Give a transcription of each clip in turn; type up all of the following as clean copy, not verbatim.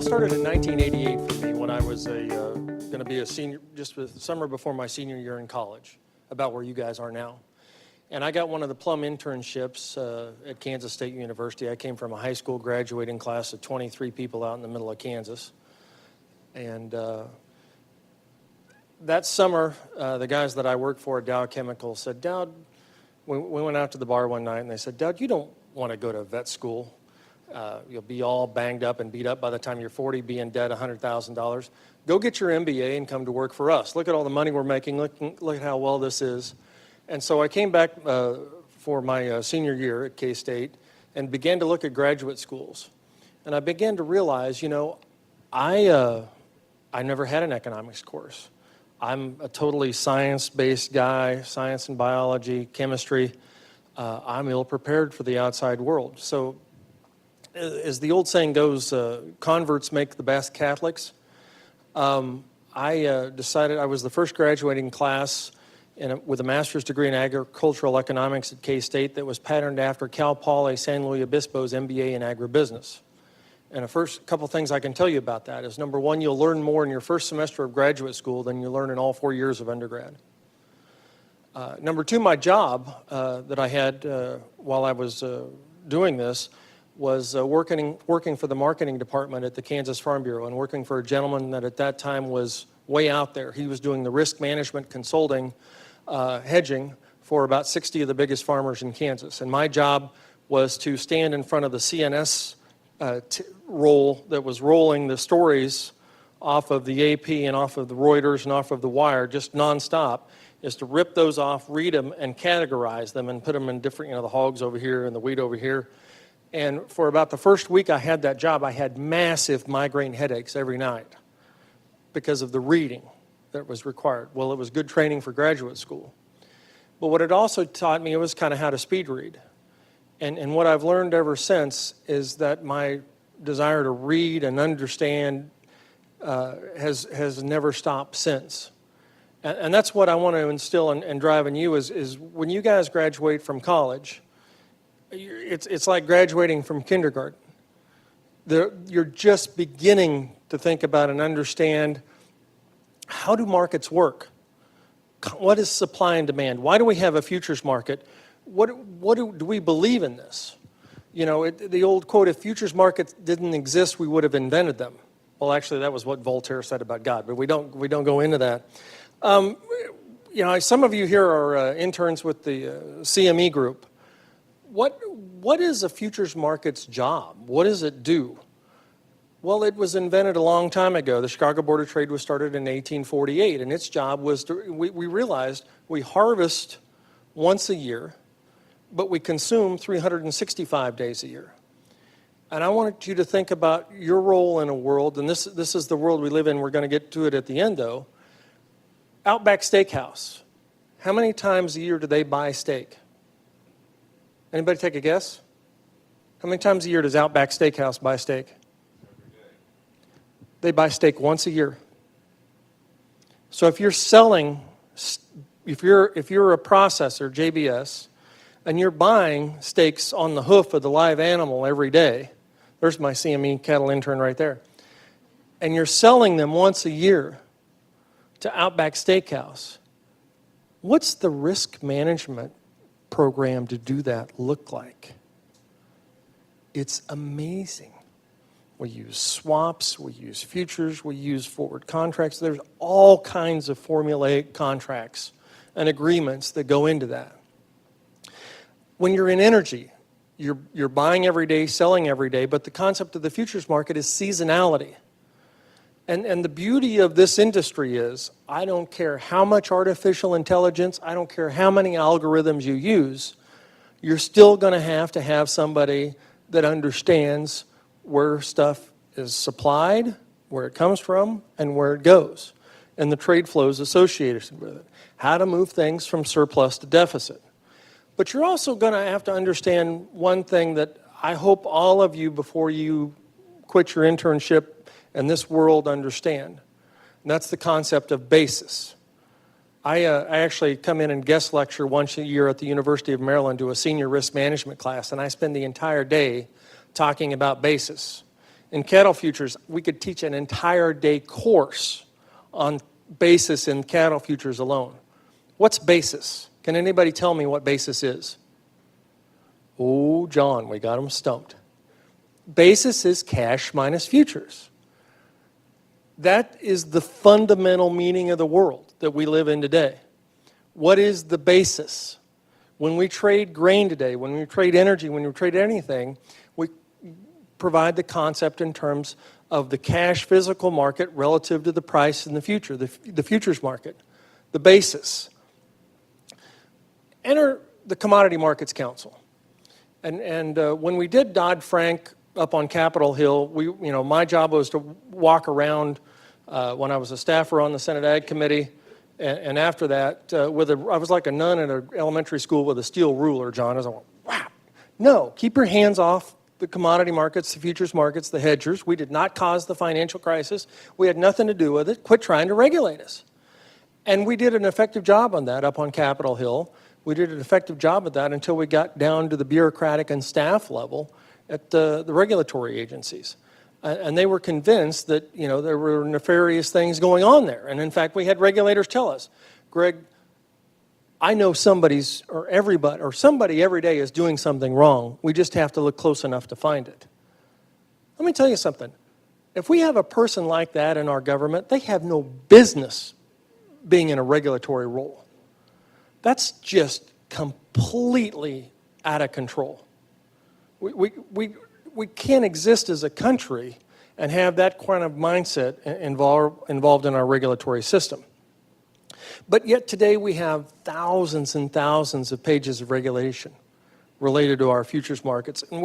started in 1988 for me when I was going to be a senior, just the summer before my senior year in college, about where you guys are now. And I got one of the plum internships at Kansas State University. I came from a high school graduating class of 23 people out in the middle of Kansas. And that summer, the guys that I worked for at Dow Chemical said, Doud, we went out to the bar one night and they said, Doud, you don't want to go to vet school. You'll be all banged up and beat up by the time you're 40, be in debt $100,000. Go get your MBA and come to work for us. Look at all the money we're making. Look at how well this is. And so I came back for my senior year at K-State and began to look at graduate schools. And I began to realize, you know, I never had an economics course. I'm a totally science-based guy, science and biology, chemistry. I'm ill-prepared for the outside world. So as the old saying goes, converts make the best Catholics. I decided I was the first graduating class with a master's degree in agricultural economics at K-State that was patterned after Cal Poly San Luis Obispo's MBA in agribusiness. And the first couple things I can tell you about that is, number one, you'll learn more in your first semester of graduate school than you learn in all 4 years of undergrad. Number two, my job that I had while I was doing this was working for the marketing department at the Kansas Farm Bureau and working for a gentleman that at that time was way out there. He was doing the risk management consulting, hedging for about 60 of the biggest farmers in Kansas. And my job was to stand in front of the CNS roll that was rolling the stories off of the AP and off of the Reuters and off of the Wire just nonstop, is to rip those off, read them, and categorize them and put them in different, you know, the hogs over here and the wheat over here. And for about the first week I had that job, I had massive migraine headaches every night because of the reading that was required. Well, it was good training for graduate school. But what it also taught me was kind of how to speed read. And what I've learned ever since is that my desire to read and understand has never stopped since. And that's what I want to instill and drive in you is when you guys graduate from college, it's like graduating from kindergarten. You're just beginning to think about and understand, how do markets work? What is supply and demand? Why do we have a futures market? What do we believe in this? You know, the old quote, if futures markets didn't exist, we would have invented them. Well, actually, that was what Voltaire said about God, but we don't go into that. You know, some of you here are interns with the CME group. What is a futures market's job? What does it do? Well, it was invented a long time ago. The Chicago Board of Trade was started in 1848, and its job was to, we realized we harvest once a year, but we consume 365 days a year. And I wanted you to think about your role in a world, and this is the world we live in. We're going to get to it at the end, though. Outback Steakhouse. How many times a year do they buy steak? Anybody take a guess? How many times a year does Outback Steakhouse buy steak? Every day. They buy steak once a year. So if you're selling, if you're a processor, JBS, and you're buying steaks on the hoof of the live animal every day, there's my CME cattle intern right there, and you're selling them once a year to Outback Steakhouse, what's the risk management program to do that look like? It's amazing. We use swaps, we use futures, we use forward contracts. There's all kinds of formulaic contracts and agreements that go into that. When you're in energy, you're buying every day, selling every day, but the concept of the futures market is seasonality. And the beauty of this industry is, I don't care how much artificial intelligence, I don't care how many algorithms you use, you're still going to have somebody that understands where stuff is supplied, where it comes from, and where it goes, and the trade flows associated with it. How to move things from surplus to deficit. But you're also going to have to understand one thing that I hope all of you, before you quit your internship in this world, understand. And that's the concept of basis. I actually come in and guest lecture once a year at the University of Maryland to a senior risk management class, and I spend the entire day talking about basis. In cattle futures, we could teach an entire day course on basis in cattle futures alone. What's basis? Can anybody tell me what basis is? Oh, John, we got him stumped. Basis is cash minus futures. That is the fundamental meaning of the world that we live in today. What is the basis? When we trade grain today, when we trade energy, when we trade anything, we provide the concept in terms of the cash physical market relative to the price in the future, the futures market, the basis. Enter the Commodity Markets Council. And when we did Dodd-Frank up on Capitol Hill, my job was to walk around when I was a staffer on the Senate Ag Committee. And after that, I was like a nun in an elementary school with a steel ruler, John. I was like, wow. No, keep your hands off the commodity markets, the futures markets, the hedgers. We did not cause the financial crisis. We had nothing to do with it. Quit trying to regulate us. And we did an effective job on that up on Capitol Hill. We did an effective job of that until we got down to the bureaucratic and staff level at the regulatory agencies. And they were convinced that, there were nefarious things going on there. And in fact, we had regulators tell us, Greg, I know somebody every day is doing something wrong. We just have to look close enough to find it. Let me tell you something. If we have a person like that in our government, they have no business being in a regulatory role. That's just completely out of control. We can't exist as a country and have that kind of mindset involved in our regulatory system. But yet today we have thousands and thousands of pages of regulation related to our futures markets. And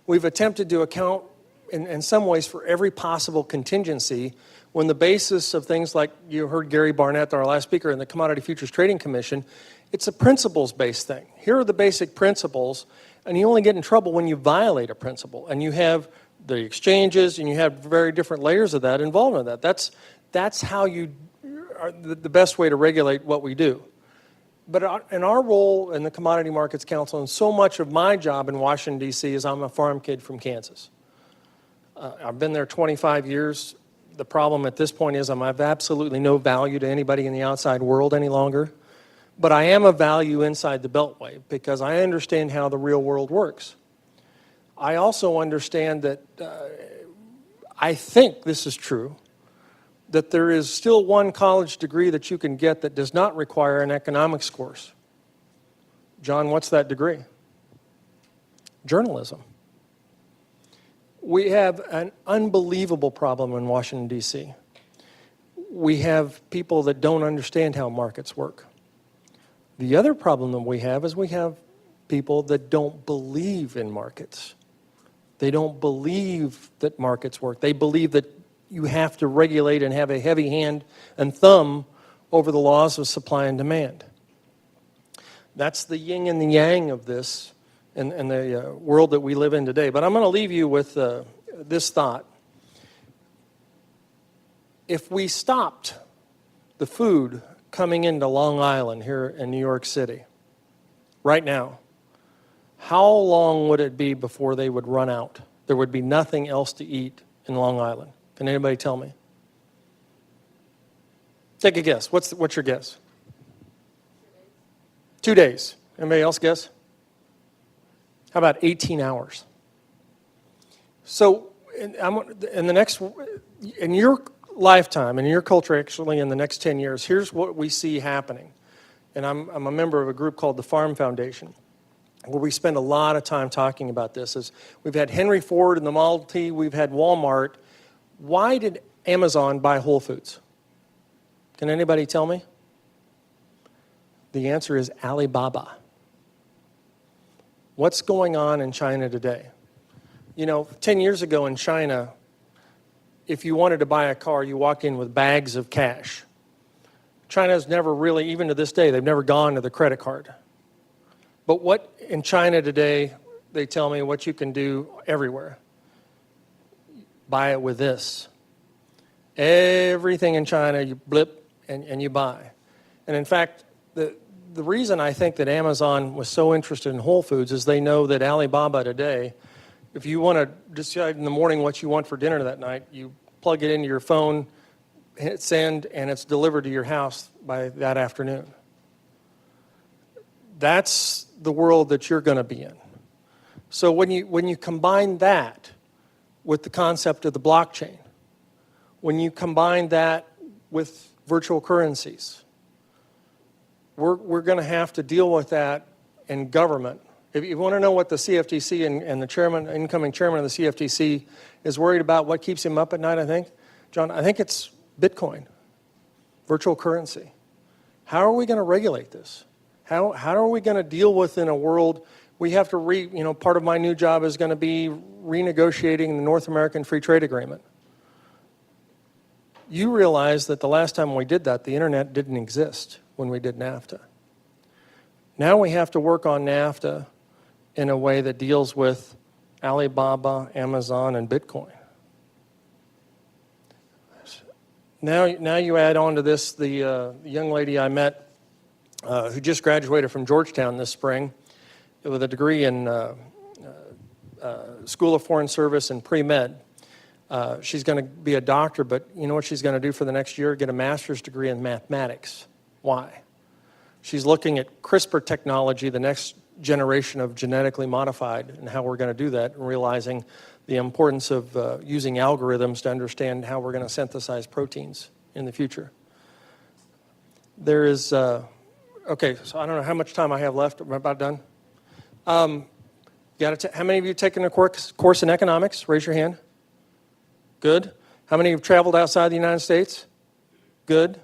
we've attempted to account in some ways for every possible contingency when the basis of things like you heard Gary Barnett, our last speaker, in the Commodity Futures Trading Commission, it's a principles-based thing. Here are the basic principles, and you only get in trouble when you violate a principle. And you have the exchanges, and you have very different layers of that involved in that. That's how you are the best way to regulate what we do. But in our role in the Commodity Markets Council, and so much of my job in Washington, D.C., is I'm a farm kid from Kansas. I've been there 25 years. The problem at this point is I have absolutely no value to anybody in the outside world any longer. But I am of value inside the Beltway because I understand how the real world works. I also understand that, I think this is true, that there is still one college degree that you can get that does not require an economics course. John, what's that degree? Journalism. We have an unbelievable problem in Washington, D.C. We have people that don't understand how markets work. The other problem that we have is we have people that don't believe in markets. They don't believe that markets work. They believe that you have to regulate and have a heavy hand and thumb over the laws of supply and demand. That's the yin and the yang of this in the world that we live in today. But I'm going to leave you with this thought. If we stopped the food coming into Long Island here in New York City right now, how long would it be before they would run out? There would be nothing else to eat in Long Island. Can anybody tell me? Take a guess. What's your guess? 2 days. Anybody else guess? How about 18 hours? So in your lifetime, in your culture actually in the next 10 years, here's what we see happening. And I'm a member of a group called the Farm Foundation, where we spend a lot of time talking about this. We've had Henry Ford and the Model T, we've had Walmart. Why did Amazon buy Whole Foods? Can anybody tell me? The answer is Alibaba. What's going on in China today? 10 years ago in China, if you wanted to buy a car, you walked in with bags of cash. China's never really, even to this day, they've never gone to the credit card. But what in China today, they tell me what you can do everywhere. Buy it with this. Everything in China, you blip and you buy. And in fact, the reason I think that Amazon was so interested in Whole Foods is they know that Alibaba today If you want to decide in the morning what you want for dinner that night, you plug it into your phone, hit send, and it's delivered to your house by that afternoon. That's the world that you're going to be in. So when you combine that with the concept of the blockchain, when you combine that with virtual currencies, we're going to have to deal with that in government. If you want to know what the CFTC and the incoming chairman of the CFTC is worried about, what keeps him up at night, I think, John, I think it's Bitcoin, virtual currency. How are we going to regulate this? How are we going to deal with in a world? We have to part of my new job is going to be renegotiating the North American Free Trade Agreement. You realize that the last time we did that, the internet didn't exist when we did NAFTA. Now we have to work on NAFTA in a way that deals with Alibaba, Amazon, and Bitcoin. Now you add on to this the young lady I met who just graduated from Georgetown this spring with a degree in School of Foreign Service and pre-med. She's going to be a doctor, but you know what she's going to do for the next year? Get a master's degree in mathematics. Why? She's looking at CRISPR technology, the next generation of genetically modified, and how we're going to do that, and realizing the importance of using algorithms to understand how we're going to synthesize proteins in the future. There is, okay, so I don't know how much time I have left. I'm about done. How many of you have taken a course in economics? Raise your hand. Good. How many have traveled outside the United States? Good.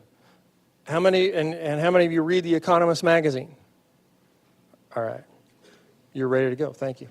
How many, and how many of you read The Economist magazine? All right. You're ready to go. Thank you.